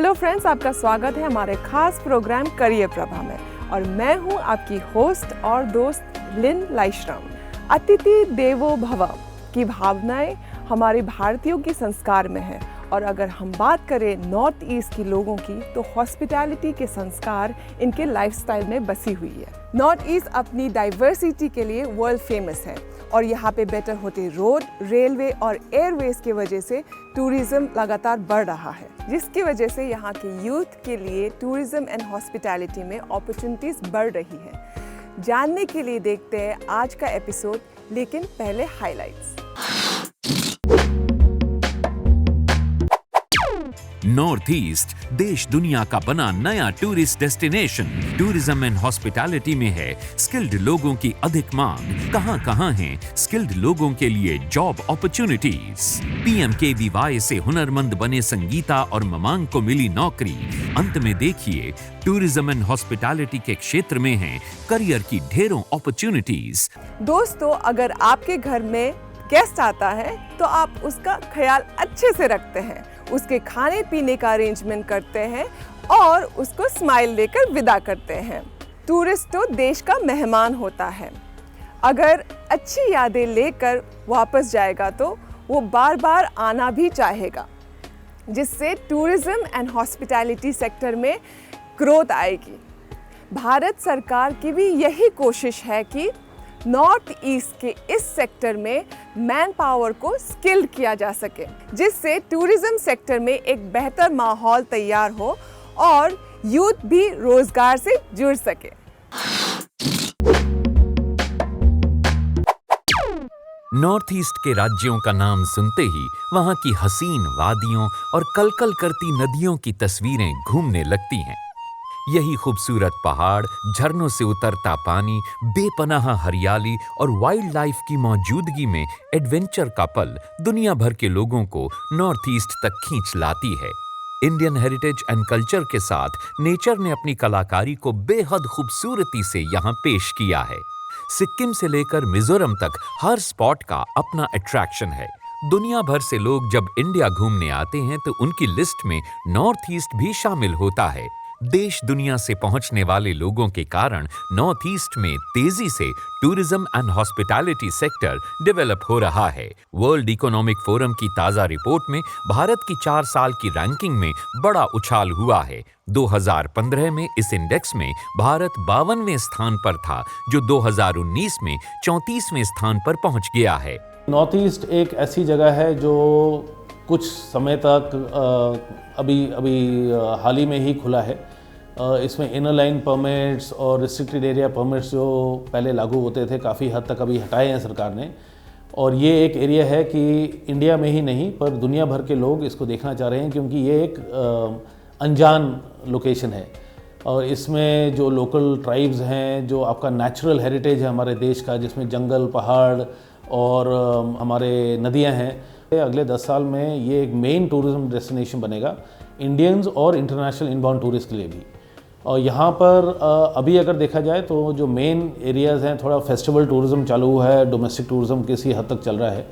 Hello friends, आपका स्वागत है हमारे खास प्रोग्राम करियर प्रभा में और मैं हूं आपकी होस्ट और दोस्त लिन लाइश्रम। अतिथि देवो भव की भावनाएं हमारे भारतीयों के संस्कार में है और अगर हम बात करें नॉर्थ ईस्ट के लोगों की तो हॉस्पिटैलिटी के संस्कार इनके लाइफस्टाइल में बसी हुई है। नॉर्थ ईस्ट अपनी डाइवर्सिटी के लिए वर्ल्ड फेमस है और यहाँ पे बेटर होते रोड, रेलवे और एयरवेज की वजह से टूरिज्म लगातार बढ़ रहा है, जिसकी वजह से यहाँ के यूथ के लिए टूरिज्म एंड हॉस्पिटैलिटी में अपॉर्चुनिटीज बढ़ रही है। जानने के लिए देखते हैं आज का एपिसोड, लेकिन पहले हाइलाइट्स। नॉर्थ ईस्ट देश दुनिया का बना नया tourist destination. Tourism and hospitality में है स्किल्ड लोगों की अधिक मांग। कहां हैं स्किल्ड लोगों के लिए जॉब अपॉर्चुनिटीज। PMKVY से हुनरमंद बने संगीता और ममांग को मिली नौकरी। अंत में देखिए टूरिज्म एंड हॉस्पिटैलिटी के क्षेत्र में है करियर की ढेरों अपॉर्चुनिटीज। दोस्तों, अगर आपके घर में गेस्ट आता है तो आप उसका ख्याल अच्छे से रखते हैं, उसके खाने पीने का अरेंजमेंट करते हैं और उसको स्माइल देकर विदा करते हैं। टूरिस्ट तो देश का मेहमान होता है, अगर अच्छी यादें लेकर वापस जाएगा तो वो बार बार आना भी चाहेगा, जिससे टूरिज्म एंड हॉस्पिटैलिटी सेक्टर में ग्रोथ आएगी। भारत सरकार की भी यही कोशिश है कि नॉर्थ ईस्ट के इस सेक्टर में मैन पावर को स्किल्ड किया जा सके, जिससे टूरिज्म सेक्टर में एक बेहतर माहौल तैयार हो और यूथ भी रोजगार से जुड़ सके। नॉर्थ ईस्ट के राज्यों का नाम सुनते ही वहां की हसीन वादियों और कलकल करती नदियों की तस्वीरें घूमने लगती हैं। यही खूबसूरत पहाड़, झरनों से उतरता पानी, बेपनाह हरियाली और वाइल्ड लाइफ की मौजूदगी में एडवेंचर का पल दुनिया भर के लोगों को नॉर्थ ईस्ट तक खींच लाती है। इंडियन हेरिटेज एंड कल्चर के साथ नेचर ने अपनी कलाकारी को बेहद खूबसूरती से यहाँ पेश किया है। सिक्किम से लेकर मिजोरम तक हर स्पॉट का अपना अट्रैक्शन है। दुनिया भर से लोग जब इंडिया घूमने आते हैं तो उनकी लिस्ट में नॉर्थ ईस्ट भी शामिल होता है। देश दुनिया से पहुंचने वाले लोगों के कारण नॉर्थ ईस्ट में तेजी से tourism and hospitality sector develop हो रहा है। वर्ल्ड इकोनॉमिक फोरम की ताजा रिपोर्ट में भारत की 4 साल की रैंकिंग में बड़ा उछाल हुआ है। 2015 में इस इंडेक्स में भारत 52वें स्थान पर था, जो 2019 में 34वें स्थान पर पहुंच गया है। नॉर्थ ईस्ट एक ऐसी जगह है जो कुछ समय तक अभी हाल ही में ही खुला है। इसमें इनर लाइन परमिट्स और रिस्ट्रिक्टेड एरिया परमिट्स जो पहले लागू होते थे काफ़ी हद तक अभी हटाए हैं सरकार ने, और ये एक एरिया है कि इंडिया में ही नहीं पर दुनिया भर के लोग इसको देखना चाह रहे हैं, क्योंकि ये एक अनजान लोकेशन है और इसमें जो लोकल ट्राइब्स हैं, जो आपका नेचुरल हेरिटेज है हमारे देश का, जिसमें जंगल, पहाड़ और हमारे नदियाँ हैं, अगले 10 साल में ये एक मेन टूरिज्म डेस्टिनेशन बनेगा इंडियंस और इंटरनेशनल इनबाउंड टूरिस्ट के लिए भी। और यहाँ पर अभी अगर देखा जाए तो जो मेन एरियाज़ हैं, थोड़ा फेस्टिवल टूरिज्म चालू हुआ है, डोमेस्टिक टूरिज्म किसी हद तक चल रहा है,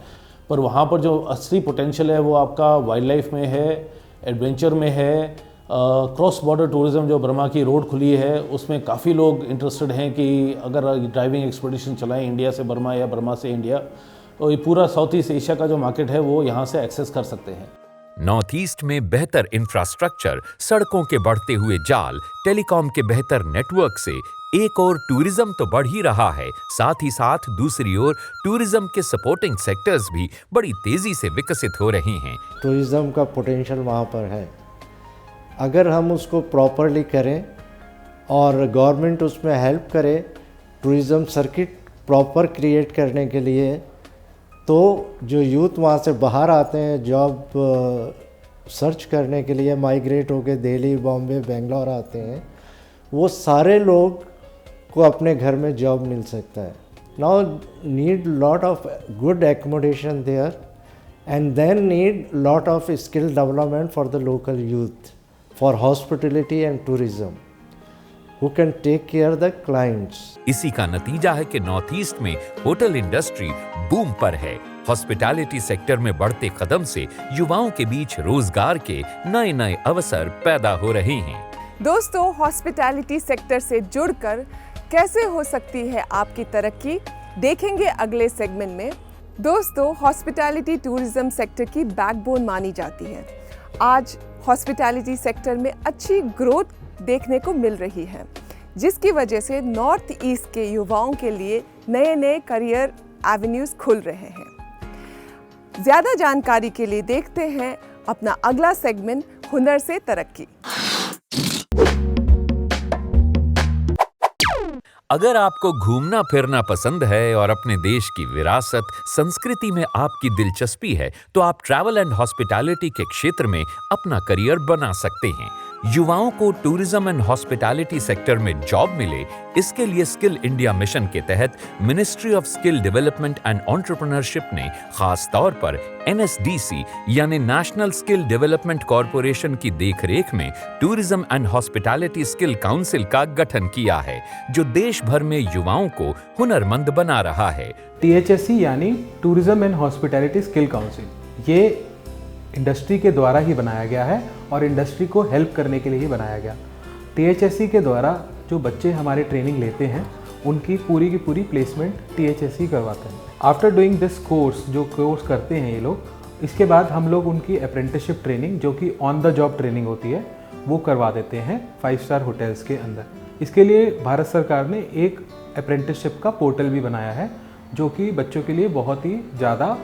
पर वहाँ पर जो असली पोटेंशियल है वो आपका वाइल्ड लाइफ में है, एडवेंचर में है। क्रॉस बॉर्डर टूरिज्म जो बर्मा की रोड खुली है उसमें काफ़ी लोग इंटरेस्टेड हैं कि अगर ड्राइविंग एक्सपीडिशन चलाएं इंडिया से बर्मा या बर्मा से इंडिया, तो ये पूरा साउथ ईस्ट एशिया का जो मार्केट है वो यहाँ से एक्सेस कर सकते हैं। नॉर्थ ईस्ट में बेहतर इंफ्रास्ट्रक्चर, सड़कों के बढ़ते हुए जाल, टेलीकॉम के बेहतर नेटवर्क से एक और टूरिज्म तो बढ़ ही रहा है, साथ ही साथ दूसरी ओर टूरिज्म के सपोर्टिंग सेक्टर्स भी बड़ी तेजी से विकसित हो रहे हैं। टूरिज्म का पोटेंशियल वहाँ पर है, अगर हम उसको प्रॉपरली करें और गवर्नमेंट उसमें हेल्प करे टूरिज्म सर्किट प्रॉपर क्रिएट करने के लिए, तो जो यूथ वहाँ से बाहर आते हैं जॉब सर्च करने के लिए, माइग्रेट होकर दिल्ली, बॉम्बे, बेंगलोर आते हैं, वो सारे लोग को अपने घर में जॉब मिल सकता है। Now need lot of good accommodation there and then need lot of skill development for the local youth for hospitality and tourism. who can take care the clients. इसी का नतीजा है कि नॉर्थ ईस्ट में hotel industry boom पर है। Hospitality sector में बढ़ते कदम से युवाओं के बीच रोजगार के नए नए अवसर पैदा हो रहे हैं। दोस्तों, हॉस्पिटैलिटी सेक्टर से जुड़कर कैसे हो सकती है आपकी तरक्की, देखेंगे अगले सेगमेंट में। दोस्तों, हॉस्पिटैलिटी टूरिज्म सेक्टर की बैकबोन मानी जाती है। आज हॉस्पिटैलिटी सेक्टर में अच्छी ग्रोथ देखने को मिल रही है, जिसकी वजह से नॉर्थ ईस्ट के युवाओं के लिए नए नए करियर एवेन्यूज खुल रहे हैं। ज़्यादा जानकारी के लिए देखते हैं अपना अगला सेगमेंट, हुनर से तरक्की। अगर आपको घूमना फिरना पसंद है और अपने देश की विरासत संस्कृति में आपकी दिलचस्पी है, तो आप ट्रैवल एंड हॉस्पिटैलिटी के क्षेत्र में अपना करियर बना सकते हैं। युवाओं को टूरिज्म एंड हॉस्पिटैलिटी सेक्टर में जॉब मिले, इसके लिए स्किल इंडिया मिशन के तहत ministry of skill development and entrepreneurship ने खास तौर पर NSDC यानी नेशनल स्किल डेवलपमेंट कॉरपोरेशन की देखरेख में tourism and hospitality skill council का गठन किया है, जो देश भर में युवाओं को हुनरमंद बना रहा है। THSC यानी tourism and hospitality skill council, ये इंडस्ट्री के द्वारा ही बनाया गया है और इंडस्ट्री को हेल्प करने के लिए ही बनाया गया। THSC के द्वारा जो बच्चे हमारे ट्रेनिंग लेते हैं, उनकी पूरी की पूरी प्लेसमेंट THSC करवाता है। आफ्टर डूइंग दिस कोर्स, जो कोर्स करते हैं ये लोग, इसके बाद हम लोग उनकी अप्रेंटिसशिप ट्रेनिंग, जो कि ऑन द जॉब ट्रेनिंग होती है, वो करवा देते हैं 5 स्टार होटल्स के अंदर। इसके लिए भारत सरकार ने एक अप्रेंटिसशिप का पोर्टल भी बनाया है, जो कि बच्चों के लिए बहुत ही ज़्यादा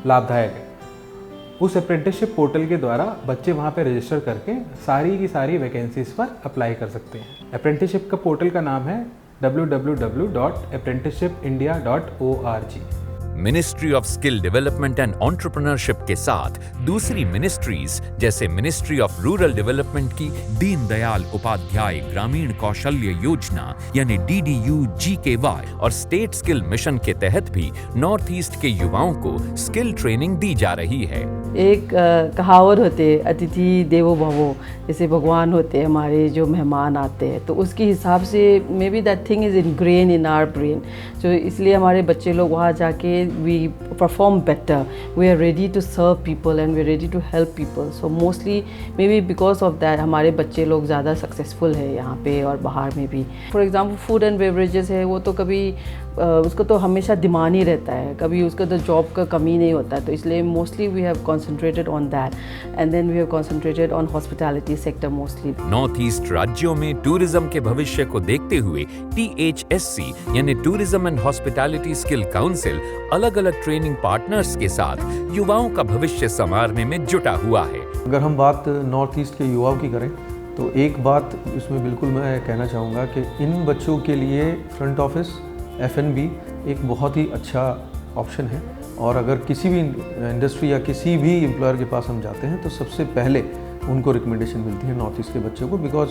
लाभदायक है। उस अप्रेंटिसशिप पोर्टल के द्वारा बच्चे वहाँ पे रजिस्टर करके सारी की सारी वैकेंसीज पर अप्लाई कर सकते हैं। अप्रेंटिसशिप का पोर्टल का नाम है www.apprenticeshipindia.org। Ministry of skill development and entrepreneurship के साथ दूसरी मिनिस्ट्रीज जैसे मिनिस्ट्री ऑफ रूरल डेवलपमेंट की दीनदयाल उपाध्याय ग्रामीण कौशल्य योजना यानी DDU-GKY और स्टेट स्किल मिशन के तहत भी नॉर्थ ईस्ट के युवाओं को स्किल ट्रेनिंग दी जा रही है। एक कहावत होते है, अतिथि देवो भवो, जैसे भगवान होते हैं हमारे, जो मेहमान आते हैं, तो उसके हिसाब से maybe that thing is ingrain in our brain. जो इसलिए हमारे बच्चे लोग वहाँ जाके we perform better, we are ready to serve people and we are ready to help people, so mostly maybe because of that हमारे बच्चे लोग ज़्यादा सक्सेसफुल है यहाँ पे और बाहर में भी। For example food and beverages है, वो तो कभी उसको तो हमेशा डिमांड ही रहता है, कभी उसका तो जॉब का कमी नहीं होता है, तो इसलिए mostly we have concentrated on that and then we have concentrated on hospitality sector mostly. North east राज्यों में टूरिज्म के भविष्य को देखते हुए THSC यानी tourism and hospitality skill council अलग अलग ट्रेनिंग पार्टनर्स के साथ युवाओं का भविष्य संवारने में जुटा हुआ है। अगर हम बात नॉर्थ ईस्ट के युवाओं की करें, तो एक बात इसमें बिल्कुल मैं कहना चाहूँगा कि इन बच्चों के लिए फ्रंट ऑफिस F&B एक बहुत ही अच्छा ऑप्शन है। और अगर किसी भी इंडस्ट्री या किसी भी एम्प्लॉयर के पास हम जाते हैं, तो सबसे पहले उनको रिकमेंडेशन मिलती है नॉर्थ ईस्ट के बच्चों को, बिकॉज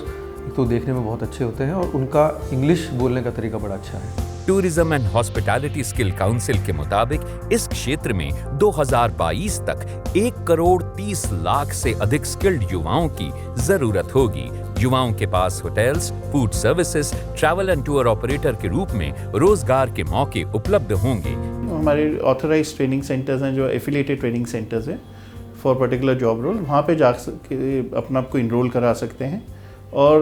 तो देखने में बहुत अच्छे होते हैं और उनका इंग्लिश बोलने का तरीका बड़ा अच्छा है। Tourism and hospitality skill council के मुताबिक इस क्षेत्र में 2022 तक 1,30,00,000 से अधिक स्किल्ड युवाओं की जरूरत होगी। युवाओं के पास hotels, food services, travel and tour operator के रूप में रोजगार के मौके उपलब्ध होंगे। हमारे ऑथराइज्ड ट्रेनिंग सेंटर्स हैं, जो एफिलिएटेड ट्रेनिंग सेंटर्स हैं फॉर पर्टिकुलर जॉब रोल, वहाँ पे जा के अपना आपको इनरोल करा सकते हैं। और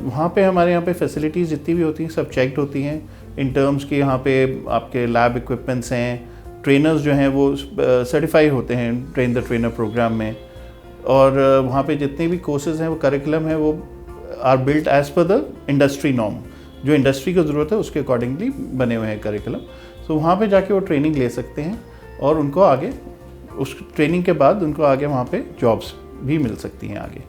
वहाँ पे हमारे यहाँ पे फैसिलिटीज़ जितनी भी होती हैं सब चेक्ड होती हैं इन टर्म्स की। यहाँ पे आपके लैब इक्विपमेंट्स हैं, ट्रेनर्स जो हैं वो सर्टिफाई होते हैं ट्रेन द ट्रेनर प्रोग्राम में, और वहाँ पे जितने भी कोर्सेज हैं, वो करिकुलम है, वो are built as per the industry norm, जो इंडस्ट्री को ज़रूरत है उसके अकॉर्डिंगली बने हुए हैं करिकुलम। तो वहाँ पे जाके वो ट्रेनिंग ले सकते हैं और उनको आगे उस ट्रेनिंग के बाद उनको आगे वहाँ पे जॉब्स भी मिल सकती हैं आगे।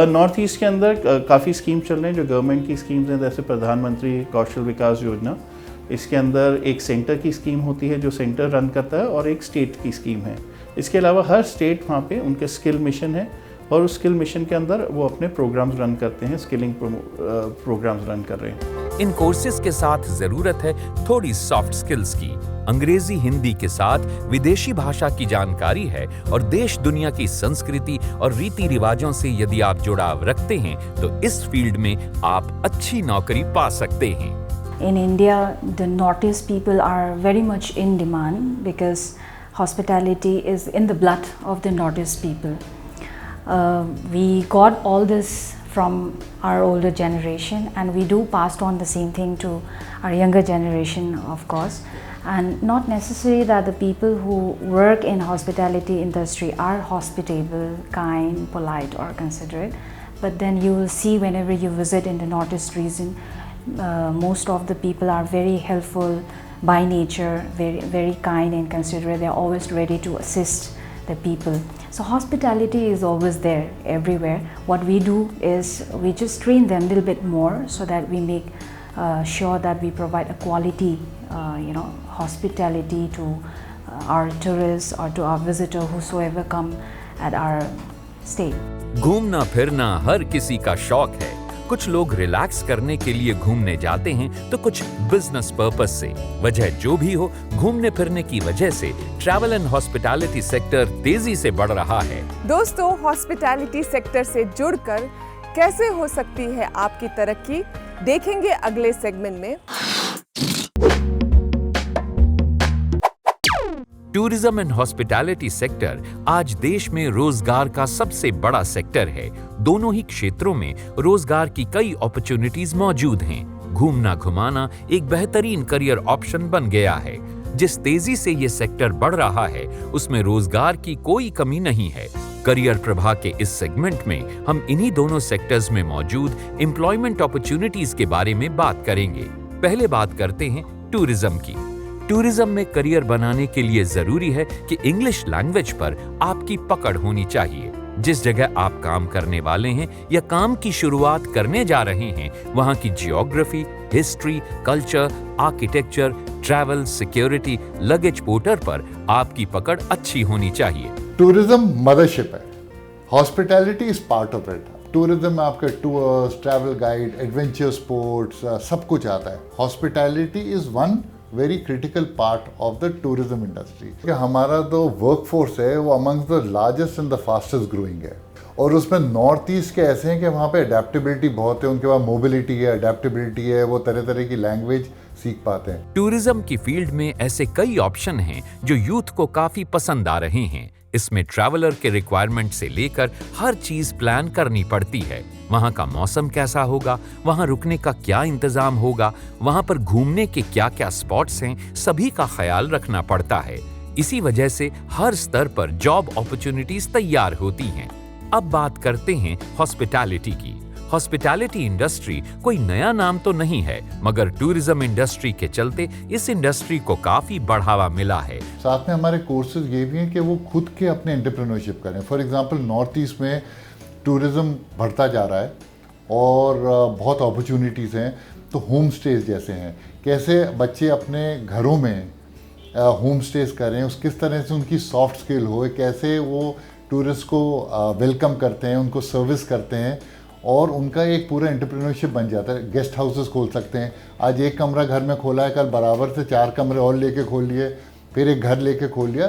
नॉर्थ ईस्ट के अंदर काफ़ी स्कीम चल रहे हैं जो गवर्नमेंट की स्कीम्स हैं, जैसे प्रधानमंत्री कौशल विकास योजना। इसके अंदर एक सेंटर की स्कीम होती है जो सेंटर रन करता है, और एक स्टेट की स्कीम है। इसके अलावा हर स्टेट वहाँ पे उनके स्किल मिशन है, और उस स्किल मिशन के अंदर वो अपने प्रोग्राम्स रन करते हैं, स्किलिंग प्रोग्राम्स रन कर रहे हैं। इन कोर्सेज के साथ जरूरत है थोड़ी सॉफ्ट स्किल्स की। अंग्रेजी हिंदी के साथ विदेशी भाषा की जानकारी है और देश दुनिया की संस्कृति और रीति रिवाजों से यदि आप जुड़ाव रखते हैं तो इस फील्ड में आप अच्छी नौकरी पा सकते हैं। In India, the Northeast people are very much in demand because hospitality is in the blood of the Northeast people. We got all this from our older generation, and we do pass on the same thing to our younger generation, of course. And not necessarily that the people who work in hospitality industry are hospitable, kind, polite or considerate, but then you will see whenever you visit in the Northeast region, most of the people are very helpful by nature, very kind and considerate. They are always ready to assist the people. So hospitality is always there everywhere. What we do is we just train them a little bit more so that we make sure that we provide a quality hospitality to our tourists or to our visitor whosoever come at our stay. घूमना फिरना हर किसी का शौक है। कुछ लोग relax करने के लिए घूमने जाते हैं तो कुछ बिजनेस पर्पस से। वजह जो भी हो, घूमने फिरने की वजह से ट्रैवल एंड हॉस्पिटैलिटी सेक्टर तेजी से बढ़ रहा है। दोस्तों, हॉस्पिटैलिटी सेक्टर से जुड़कर कैसे हो सकती है आपकी तरक्की, देखेंगे अगले सेगमेंट में। टूरिज्म एंड हॉस्पिटैलिटी सेक्टर आज देश में रोजगार का सबसे बड़ा सेक्टर है। दोनों ही क्षेत्रों में रोजगार की कई अपॉर्चुनिटीज मौजूद हैं। घूमना घुमाना एक बेहतरीन करियर ऑप्शन बन गया है। जिस तेजी से ये सेक्टर बढ़ रहा है उसमें रोजगार की कोई कमी नहीं है। करियर प्रभा के इस सेगमेंट में हम इन्हीं दोनों सेक्टर्स में मौजूद एम्प्लॉयमेंट अपॉर्चुनिटीज के बारे में बात करेंगे। पहले बात करते हैं टूरिज्म की। टूरिज्म में करियर बनाने के लिए जरूरी है कि इंग्लिश लैंग्वेज पर आपकी पकड़ होनी चाहिए। जिस जगह आप काम करने वाले हैं या काम की शुरुआत करने जा रहे हैं, वहां की geography, history, culture, architecture, travel, security, luggage porter पर आपकी पकड़ अच्छी होनी चाहिए। टूरिज्म मदरशिप है, hospitality is part of it. Tourism में आपके tours, travel guide, adventure sports सब कुछ आता है। Hospitality is one very critical part of the tourism industry. हमारा जो वर्कफोर्स है वो amongst the largest and the fastest growing है, और उसमें नॉर्थ ईस्ट के ऐसे हैं कि वहाँ पे अडेप्टेबिलिटी बहुत है, उनके पास मोबिलिटी है, अडेप्टेबिलिटी है, वो तरह तरह की लैंग्वेज सीख पाते हैं। टूरिज्म की फील्ड में ऐसे कई ऑप्शन हैं जो यूथ को काफी पसंद आ रहे हैं। इसमें ट्रैवलर के रिक्वायरमेंट से लेकर हर चीज प्लान करनी पड़ती है। वहाँ का मौसम कैसा होगा, वहाँ रुकने का क्या इंतजाम होगा, वहाँ पर घूमने के क्या क्या स्पॉट्स हैं, सभी का ख्याल रखना पड़ता है। इसी वजह से हर स्तर पर जॉब अपॉर्चुनिटीज तैयार होती हैं। अब बात करते हैं हॉस्पिटैलिटी की। हॉस्पिटैलिटी इंडस्ट्री कोई नया नाम तो नहीं है, मगर टूरिज्म इंडस्ट्री के चलते इस इंडस्ट्री को काफी बढ़ावा मिला है। साथ में हमारे कोर्सेज ये भी हैं कि वो खुद के अपने एंटरप्रेन्योरशिप करें। फॉर एग्जांपल नॉर्थ ईस्ट में टूरिज्म बढ़ता जा रहा है और बहुत अपॉर्चुनिटीज़ हैं। तो होम स्टेज जैसे हैं, कैसे बच्चे अपने घरों में होम स्टेज करें, उस किस तरह से उनकी सॉफ्ट स्किल हो, कैसे वो टूरिस्ट को वेलकम करते हैं, उनको सर्विस करते हैं, और उनका एक पूरा एंटरप्रेन्योरशिप बन जाता है। गेस्ट हाउसेस खोल सकते हैं। आज एक कमरा घर में खोला है, कल बराबर से 4 कमरे और लेके खोल लिए, फिर एक घर लेके खोल लिया।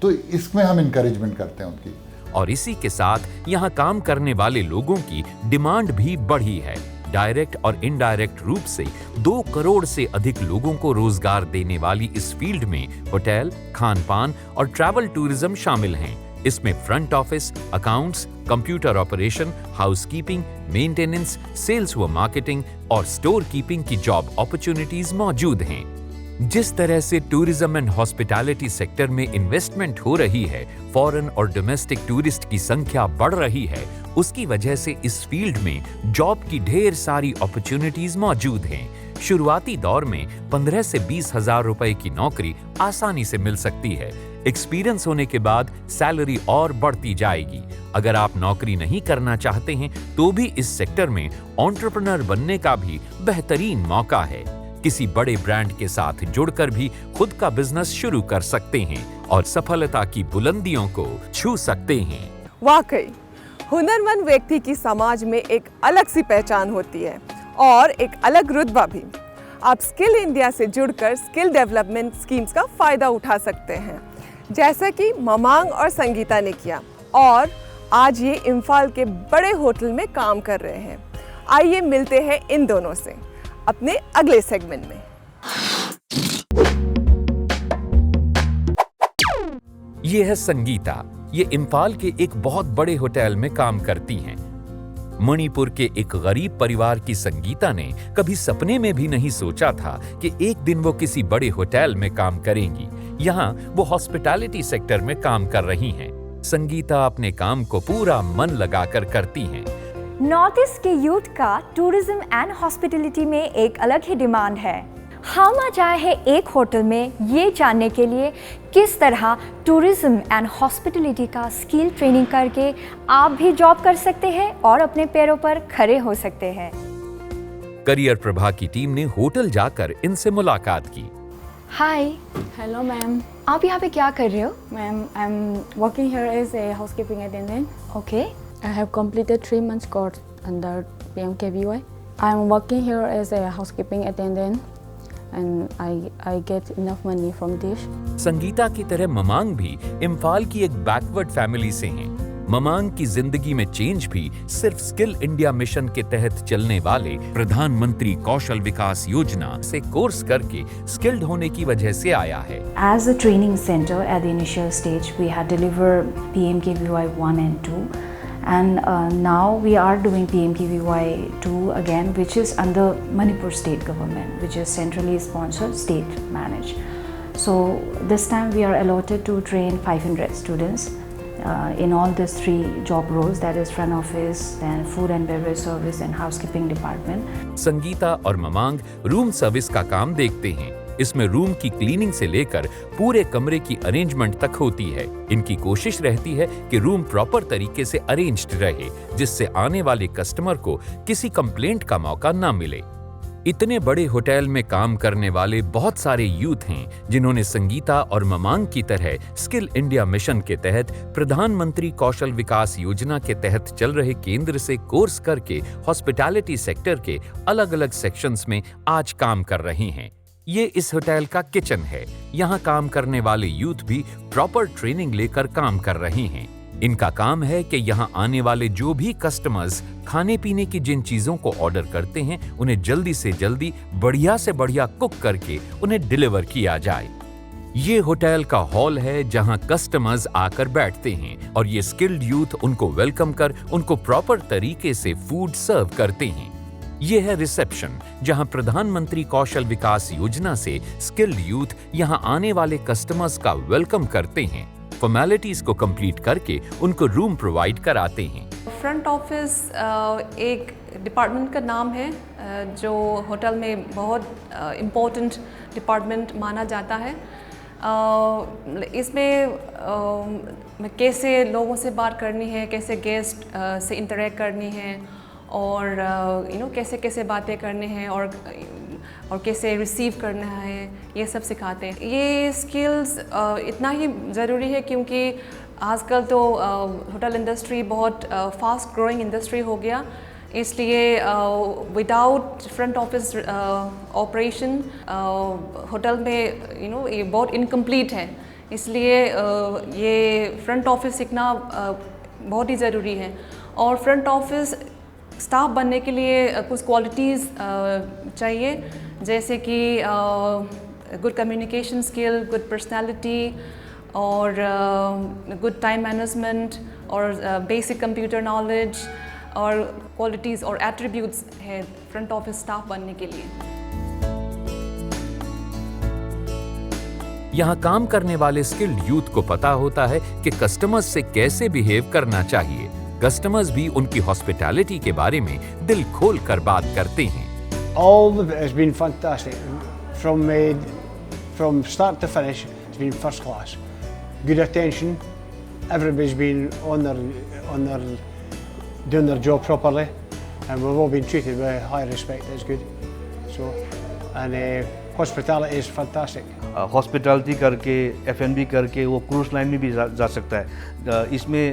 तो इसमें हम इंकरेजमेंट करते हैं उनकी। और इसी के साथ यहाँ काम करने वाले लोगों की डिमांड भी बढ़ी है। डायरेक्ट और इनडायरेक्ट रूप से 2 करोड़ से अधिक लोगों को रोजगार देने वाली इस फील्ड में होटल, खान-पान और ट्रैवल टूरिज्म शामिल हैं। इसमें front office, accounts, computer operation, housekeeping, maintenance, sales व मार्केटिंग और स्टोर कीपिंग की जॉब अपॉर्चुनिटीज मौजूद हैं। जिस तरह से टूरिज्म एंड हॉस्पिटैलिटी सेक्टर में इन्वेस्टमेंट हो रही है, फॉरेन और डोमेस्टिक टूरिस्ट की संख्या बढ़ रही है, उसकी वजह से इस फील्ड में जॉब की ढेर सारी अपॉर्चुनिटीज मौजूद हैं। शुरुआती दौर में 15 से 20 हजार रुपए की नौकरी आसानी से मिल सकती है। एक्सपीरियंस होने के बाद सैलरी और बढ़ती जाएगी। अगर आप नौकरी नहीं करना चाहते हैं तो भी इस सेक्टर में एंटरप्रेन्योर बनने का भी बेहतरीन मौका है। किसी बड़े ब्रांड के साथ जुड़कर भी खुद का बिजनेस शुरू कर सकते हैं और सफलता की बुलंदियों को छू सकते हैं। वाकई हुनरमंद व्यक्ति की समाज में एक अलग सी पहचान होती है और एक अलग रुतबा भी। आप स्किल इंडिया से जुड़कर स्किल डेवलपमेंट स्कीम्स का फ़ायदा उठा सकते हैं, जैसा कि ममांग और संगीता ने किया, और आज ये इम्फाल के बड़े होटल में काम कर रहे हैं। आइए मिलते हैं इन दोनों से अपने अगले सेगमेंट में। ये है संगीता। ये इम्फाल के एक बहुत बड़े होटल में काम करती हैं। मणिपुर के एक गरीब परिवार की संगीता ने कभी सपने में भी नहीं सोचा था कि एक दिन वो किसी बड़े होटल में काम करेंगी। यहाँ वो हॉस्पिटैलिटी सेक्टर में काम कर रही हैं। संगीता अपने काम को पूरा मन लगाकर करती हैं। नॉर्थ ईस्ट के यूथ का टूरिज्म एंड हॉस्पिटैलिटी में एक अलग ही डिमांड है। हम आज आए हैं एक होटल में ये जानने के लिए किस तरह टूरिज्म एंड हॉस्पिटैलिटी का स्किल ट्रेनिंग करके आप भी जॉब कर सकते हैं और अपने पैरों पर खड़े हो सकते हैं। करियर प्रभा की टीम ने होटल जाकर इनसे मुलाकात की। हाय, हेलो मैम, आप यहाँ पे क्या कर रहे हो? Ma'am, I am working here as a housekeeping attendant. Okay, I have completed 3 months course under PMKVY. I am working here as a housekeeping attendant and I get enough money from this. Sangeeta की तरह ममांग भी इम्फाल की एक backward family से हैं। ममांग की जिंदगी में चेंज भी सिर्फ स्किल इंडिया मिशन के तहत चलने वाले प्रधानमंत्री कौशल विकास योजना से कोर्स करके स्किल्ड होने की वजह से आया है। As a training center at the initial stage, we had delivered PMKVY 1 and 2. And now we are doing PMKVY 2 again, which is under Manipur state government, which is centrally sponsored, state managed. So this time we are allotted to train 500 students in all these 3 job roles, that is front office, then food and beverage service and housekeeping department. Sangeeta और ममांग room service का काम देखते हैं। इसमें room की cleaning से लेकर पूरे कमरे की अरेंजमेंट तक होती है। इनकी कोशिश रहती है कि रूम प्रॉपर तरीके से अरेंज्ड रहे, जिससे आने वाले कस्टमर को किसी कंप्लेंट का मौका ना मिले। इतने बड़े होटल में काम करने वाले बहुत सारे यूथ हैं जिन्होंने संगीता और ममांग की तरह स्किल इंडिया मिशन के तहत प्रधानमंत्री कौशल विकास योजना के तहत चल रहे केंद्र से कोर्स करके हॉस्पिटैलिटी सेक्टर के अलग-अलग सेक्शंस में आज काम कर रहे हैं। ये इस होटल का किचन है। यहाँ काम करने वाले यूथ भी प्रॉपर ट्रेनिंग लेकर काम कर रहे हैं। इनका काम है कि यहाँ आने वाले जो भी कस्टमर्स खाने पीने की जिन चीजों को ऑर्डर करते हैं, उन्हें जल्दी से जल्दी बढ़िया से बढ़िया कुक करके उन्हें डिलीवर किया जाए। ये होटल का हॉल है जहाँ कस्टमर्स आकर बैठते हैं और ये स्किल्ड यूथ उनको वेलकम कर उनको प्रॉपर तरीके से फूड सर्व करते हैं। ये है रिसेप्शन, जहां प्रधानमंत्री कौशल विकास योजना से स्किल्ड यूथ यहां आने वाले कस्टमर्स का वेलकम करते हैं, फॉर्मेलिटीज को कंप्लीट करके उनको रूम प्रोवाइड कराते हैं। फ्रंट ऑफिस एक डिपार्टमेंट का नाम है जो होटल में बहुत इम्पोर्टेंट डिपार्टमेंट माना जाता है। इसमें कैसे लोगों से बात करनी है, कैसे गेस्ट से इंटरेक्ट करनी है और कैसे कैसे बातें करने हैं और कैसे रिसीव करना है, ये सब सिखाते हैं। ये स्किल्स इतना ही ज़रूरी है क्योंकि आजकल तो होटल इंडस्ट्री बहुत फास्ट ग्रोइंग इंडस्ट्री हो गया, इसलिए without front office operation hotel में ये बहुत इनकम्प्लीट है। इसलिए ये फ्रंट ऑफिस सीखना बहुत ही ज़रूरी है। और फ्रंट ऑफिस स्टाफ बनने के लिए कुछ क्वालिटीज़ चाहिए, जैसे कि good communication skill, good personality और गुड टाइम मैनेजमेंट और बेसिक कंप्यूटर नॉलेज और क्वालिटीज़ और एट्रीब्यूट्स है फ्रंट ऑफिस स्टाफ बनने के लिए। यहाँ काम करने वाले स्किल्ड यूथ को पता होता है कि कस्टमर्स से कैसे बिहेव करना चाहिए। कस्टमर्स भी उनकी हॉस्पिटैलिटी के बारे में दिल खोल कर बात करते हैं। All of it has been fantastic. From start to finish, it's been first class. Good attention. Everybody's been on their doing their job properly, and we've all been treated with high respect. It's good. So, and hospitality is fantastic. Hospitality करके F&B करके वो cruise line में भी जा सकता है। इसमें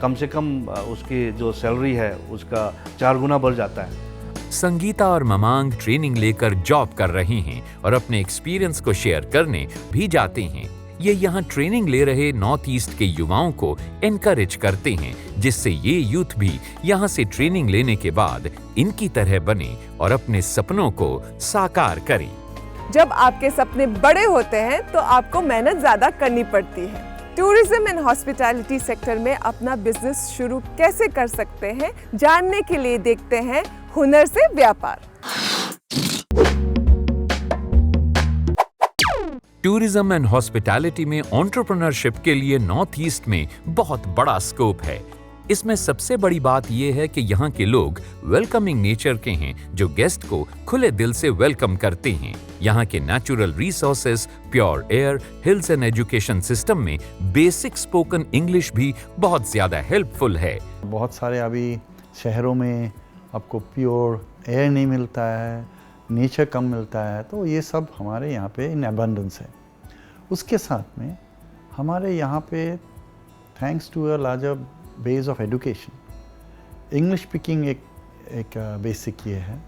कम से कम उसकी जो सैलरी है उसका 4 गुना बढ़ जाता है। संगीता और ममांग ट्रेनिंग लेकर जॉब कर रहे हैं और अपने एक्सपीरियंस को शेयर करने भी जाते हैं। ये यहाँ ट्रेनिंग ले रहे नॉर्थ ईस्ट के युवाओं को एनकरेज करते हैं, जिससे ये यूथ भी यहाँ से ट्रेनिंग लेने के बाद इनकी तरह बने और अपने सपनों को साकार करें। जब आपके सपने बड़े होते हैं तो आपको मेहनत ज्यादा करनी पड़ती है। टूरिज्म एंड हॉस्पिटैलिटी सेक्टर में अपना बिजनेस शुरू कैसे कर सकते हैं, जानने के लिए देखते हैं हुनर से व्यापार। टूरिज्म एंड हॉस्पिटैलिटी में एंटरप्रेन्योरशिप के लिए नॉर्थ ईस्ट में बहुत बड़ा स्कोप है। इसमें सबसे बड़ी बात यह है कि यहाँ के लोग वेलकमिंग नेचर के हैं, जो गेस्ट को खुले दिल से वेलकम करते हैं। यहाँ के natural resources, pure air, hills and education system में बेसिक स्पोकन इंग्लिश भी बहुत ज्यादा हेल्पफुल है। बहुत सारे अभी शहरों में आपको प्योर एयर नहीं मिलता है, नेचर कम मिलता है, तो ये सब हमारे यहाँ पे इन अबंडेंस है। उसके साथ में हमारे यहाँ पे thanks to a larger base of education, English speaking एक बेसिक ये है,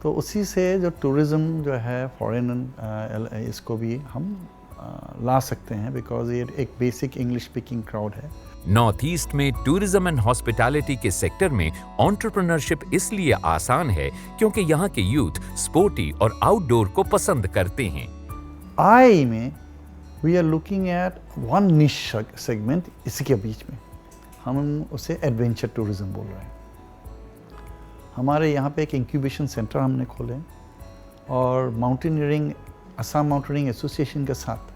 तो उसी से जो टूरिज़्म जो है फॉरेन इसको भी हम ला सकते हैं, बिकॉज ये एक बेसिक इंग्लिश स्पीकिंग क्राउड है। नॉर्थ ईस्ट में टूरिज्म एंड हॉस्पिटैलिटी के सेक्टर में एंटरप्रेन्योरशिप इसलिए आसान है क्योंकि यहाँ के यूथ स्पोर्टी और आउटडोर को पसंद करते हैं। आई में we are looking at one niche segment, इसी के बीच में हम उसे एडवेंचर टूरिज्म बोल रहे हैं। हमारे यहाँ पे एक इंक्यूबेशन सेंटर हमने खोले और माउंटेनियरिंग, असम माउंटेनियरिंग एसोसिएशन के साथ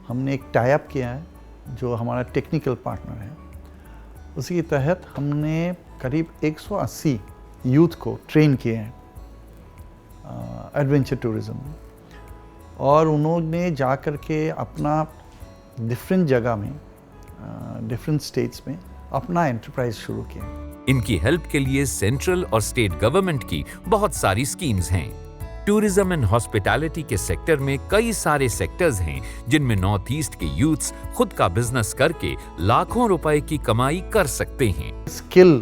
हमने एक टाई अप किया है, जो हमारा टेक्निकल पार्टनर है। उसी के तहत हमने करीब 180 यूथ को ट्रेन किए हैं एडवेंचर टूरिज्म में, और उन्होंने जा कर के अपना डिफरेंट जगह में, डिफरेंट स्टेट्स में अपना एंटरप्राइज शुरू किया। इनकी हेल्प के लिए सेंट्रल और स्टेट गवर्नमेंट की बहुत सारी स्कीम्स हैं। टूरिज्म एंड हॉस्पिटैलिटी के सेक्टर में कई सारे सेक्टर्स हैं जिनमें नॉर्थ ईस्ट के यूथ्स खुद का बिजनेस करके लाखों रुपए की कमाई कर सकते हैं। स्किल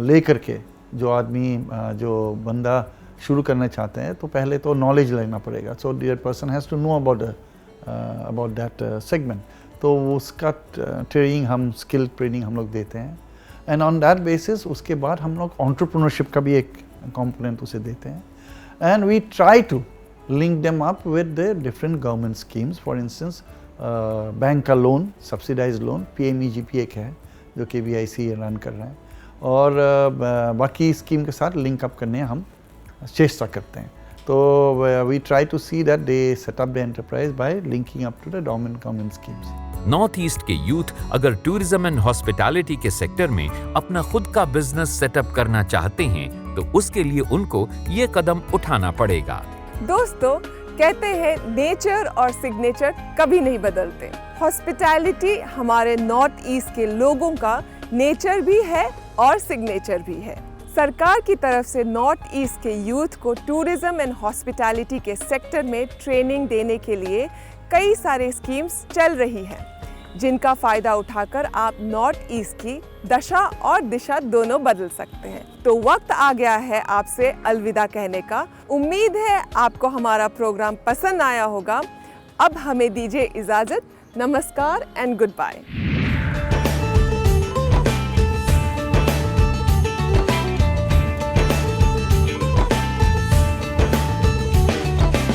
लेकर के जो आदमी, जो बंदा शुरू करना चाहते हैं, तो पहले तो नॉलेज लेना पड़ेगा। So dear person has to know about that segment, तो उसका ट्रेनिंग, हम स्किल ट्रेनिंग हम लोग देते हैं, एंड ऑन दैट बेसिस उसके बाद हम लोग एंटरप्रेन्योरशिप का भी एक कंपोनेंट उसे देते हैं, and we try to link them up with the different government schemes. For instance bank का लोन, सब्सिडाइज लोन, PMEGP एक है जो KVIC रन कर रहे हैं, और बाकी स्कीम के साथ लिंक अप करने हम चेष्टा करते हैं। तो we try to see that they set up the enterprise by linking up to the government schemes. North east के यूथ अगर टूरिज्म एंड हॉस्पिटैलिटी के सेक्टर में अपना खुद का बिजनेस सेटअप करना चाहते हैं तो उसके लिए उनको ये कदम उठाना पड़ेगा। दोस्तों, कहते हैं नेचर और सिग्नेचर कभी नहीं बदलते। हॉस्पिटैलिटी हमारे नॉर्थ ईस्ट के लोगों का नेचर भी है और सिग्नेचर भी है। सरकार की तरफ से नॉर्थ ईस्ट के यूथ को टूरिज्म एंड हॉस्पिटैलिटी के सेक्टर में ट्रेनिंग देने के लिए कई सारे स्कीम्स चल रही हैं, जिनका फ़ायदा उठाकर आप नॉर्थ ईस्ट की दशा और दिशा दोनों बदल सकते हैं। तो वक्त आ गया है आपसे अलविदा कहने का। उम्मीद है आपको हमारा प्रोग्राम पसंद आया होगा। अब हमें दीजिए इजाज़त। नमस्कार एंड गुड बाय।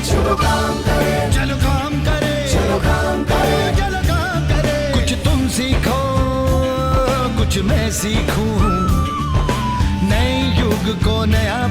चलो काम करें, चलो काम करें, चलो काम करें, चलो काम करें। कुछ तुम सीखो, कुछ मैं सीखूं, नए युग को नया